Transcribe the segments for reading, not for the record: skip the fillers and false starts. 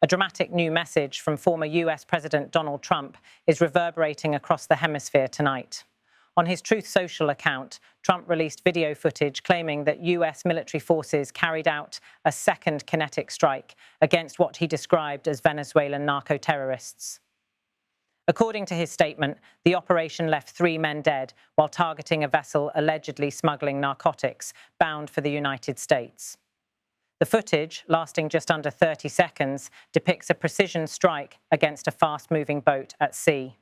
A dramatic new message from former US President Donald Trump is reverberating across the hemisphere tonight. On his Truth Social account, Trump released video footage claiming that US military forces carried out a second kinetic strike against what he described as Venezuelan narco-terrorists. According to his statement, the operation left 3 men dead while targeting a vessel allegedly smuggling narcotics bound for the United States. The footage, lasting just under 30 seconds, depicts a precision strike against a fast-moving boat at sea.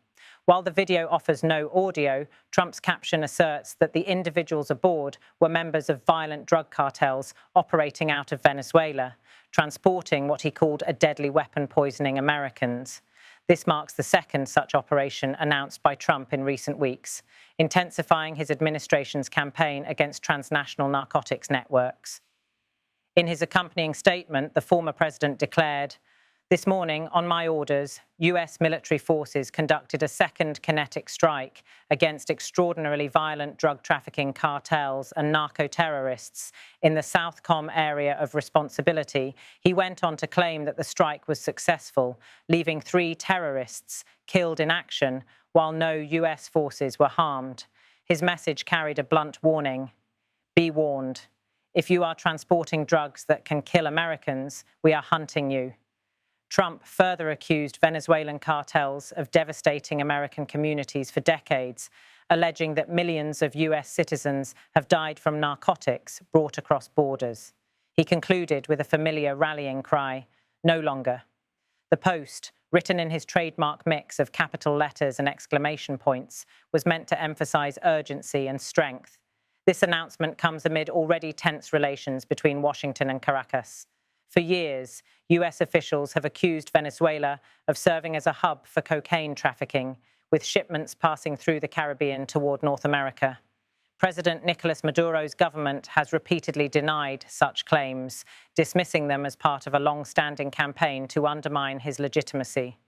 While the video offers no audio, Trump's caption asserts that the individuals aboard were members of violent drug cartels operating out of Venezuela, transporting what he called a deadly weapon poisoning Americans. This marks the second such operation announced by Trump in recent weeks, intensifying his administration's campaign against transnational narcotics networks. In his accompanying statement, the former president declared, "This morning, on my orders, US military forces conducted a second kinetic strike against extraordinarily violent drug trafficking cartels and narco-terrorists in the Southcom area of responsibility." He went on to claim that the strike was successful, leaving 3 terrorists killed in action while no US forces were harmed. His message carried a blunt warning: "Be warned. If you are transporting drugs that can kill Americans, we are hunting you." Trump further accused Venezuelan cartels of devastating American communities for decades, alleging that millions of US citizens have died from narcotics brought across borders. He concluded with a familiar rallying cry, "No longer." The post, written in his trademark mix of capital letters and exclamation points, was meant to emphasize urgency and strength. This announcement comes amid already tense relations between Washington and Caracas. For years, US officials have accused Venezuela of serving as a hub for cocaine trafficking, with shipments passing through the Caribbean toward North America. President Nicolas Maduro's government has repeatedly denied such claims, dismissing them as part of a long-standing campaign to undermine his legitimacy.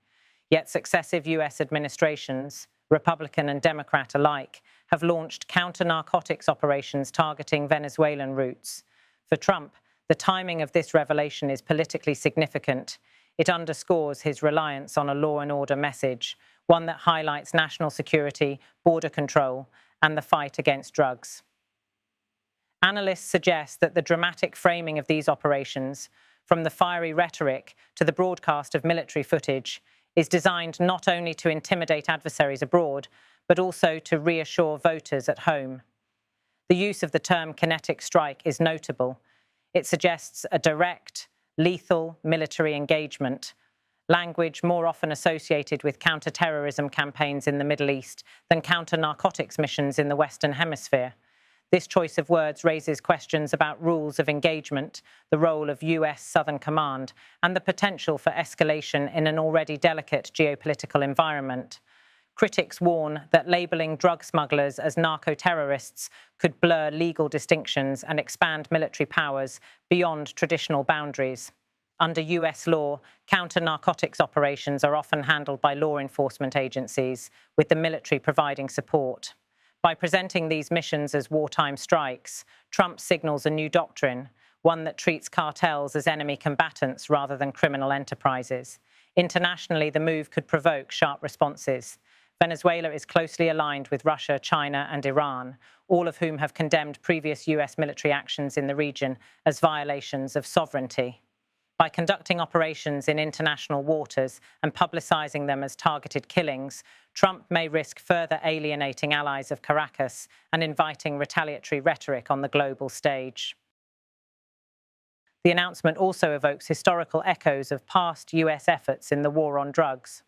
Yet successive US administrations, Republican and Democrat alike, have launched counter-narcotics operations targeting Venezuelan routes. For Trump, the timing of this revelation is politically significant. It underscores his reliance on a law and order message, one that highlights national security, border control, and the fight against drugs. Analysts suggest that the dramatic framing of these operations, from the fiery rhetoric to the broadcast of military footage, is designed not only to intimidate adversaries abroad, but also to reassure voters at home. The use of the term kinetic strike is notable. It suggests a direct, lethal military engagement, language more often associated with counter-terrorism campaigns in the Middle East than counter-narcotics missions in the Western Hemisphere. This choice of words raises questions about rules of engagement, the role of US Southern Command, and the potential for escalation in an already delicate geopolitical environment. Critics warn that labeling drug smugglers as narco-terrorists could blur legal distinctions and expand military powers beyond traditional boundaries. Under US law, counter-narcotics operations are often handled by law enforcement agencies, with the military providing support. By presenting these missions as wartime strikes, Trump signals a new doctrine, one that treats cartels as enemy combatants rather than criminal enterprises. Internationally, the move could provoke sharp responses. Venezuela is closely aligned with Russia, China, and Iran, all of whom have condemned previous US military actions in the region as violations of sovereignty. By conducting operations in international waters and publicizing them as targeted killings, Trump may risk further alienating allies of Caracas and inviting retaliatory rhetoric on the global stage. The announcement also evokes historical echoes of past US efforts in the war on drugs.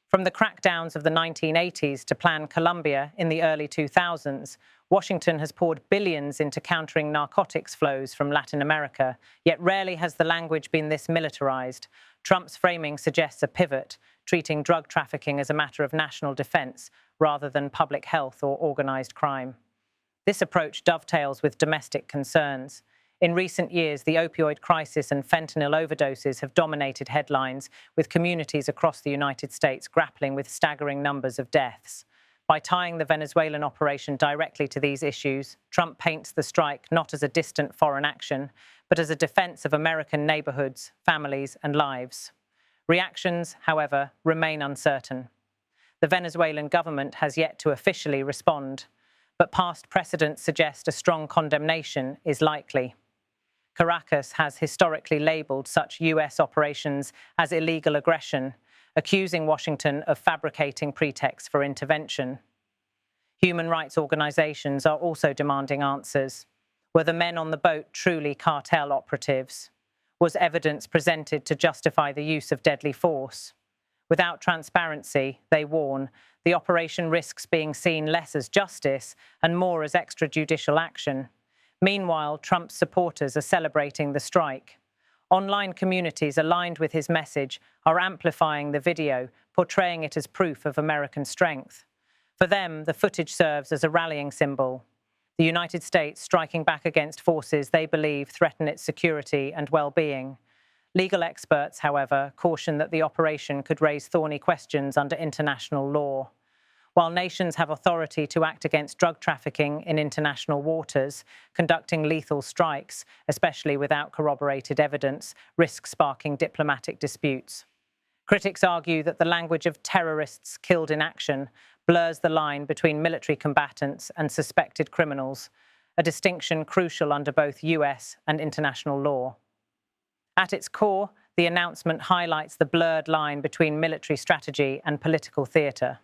From the crackdowns of the 1980s to Plan Colombia in the early 2000s, Washington has poured billions into countering narcotics flows from Latin America, yet rarely has the language been this militarized. Trump's framing suggests a pivot, treating drug trafficking as a matter of national defense rather than public health or organized crime. This approach dovetails with domestic concerns. In recent years, the opioid crisis and fentanyl overdoses have dominated headlines, with communities across the United States grappling with staggering numbers of deaths. By tying the Venezuelan operation directly to these issues, Trump paints the strike not as a distant foreign action, but as a defense of American neighborhoods, families, and lives. Reactions, however, remain uncertain. The Venezuelan government has yet to officially respond, but past precedents suggest a strong condemnation is likely. Caracas has historically labelled such US operations as illegal aggression, accusing Washington of fabricating pretexts for intervention. Human rights organisations are also demanding answers. Were the men on the boat truly cartel operatives? Was evidence presented to justify the use of deadly force? Without transparency, they warn, the operation risks being seen less as justice and more as extrajudicial action. Meanwhile, Trump's supporters are celebrating the strike. Online communities aligned with his message are amplifying the video, portraying it as proof of American strength. For them, the footage serves as a rallying symbol. The United States striking back against forces they believe threaten its security and well-being. Legal experts, however, caution that the operation could raise thorny questions under international law. While nations have authority to act against drug trafficking in international waters, conducting lethal strikes, especially without corroborated evidence, risks sparking diplomatic disputes. Critics argue that the language of terrorists killed in action blurs the line between military combatants and suspected criminals, a distinction crucial under both US and international law. At its core, the announcement highlights the blurred line between military strategy and political theatre.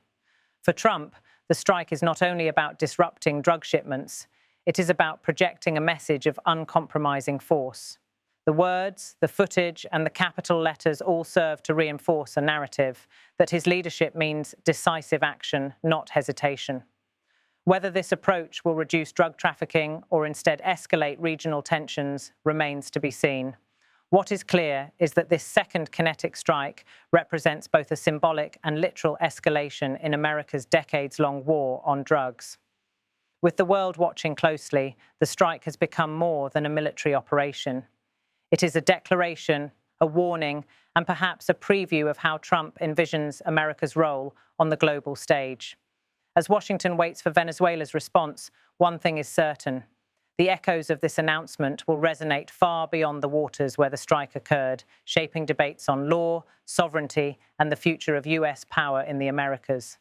For Trump, the strike is not only about disrupting drug shipments, it is about projecting a message of uncompromising force. The words, the footage, and the capital letters all serve to reinforce a narrative that his leadership means decisive action, not hesitation. Whether this approach will reduce drug trafficking or instead escalate regional tensions remains to be seen. What is clear is that this second kinetic strike represents both a symbolic and literal escalation in America's decades-long war on drugs. With the world watching closely, the strike has become more than a military operation. It is a declaration, a warning, and perhaps a preview of how Trump envisions America's role on the global stage. As Washington waits for Venezuela's response, one thing is certain. The echoes of this announcement will resonate far beyond the waters where the strike occurred, shaping debates on law, sovereignty, and the future of US power in the Americas.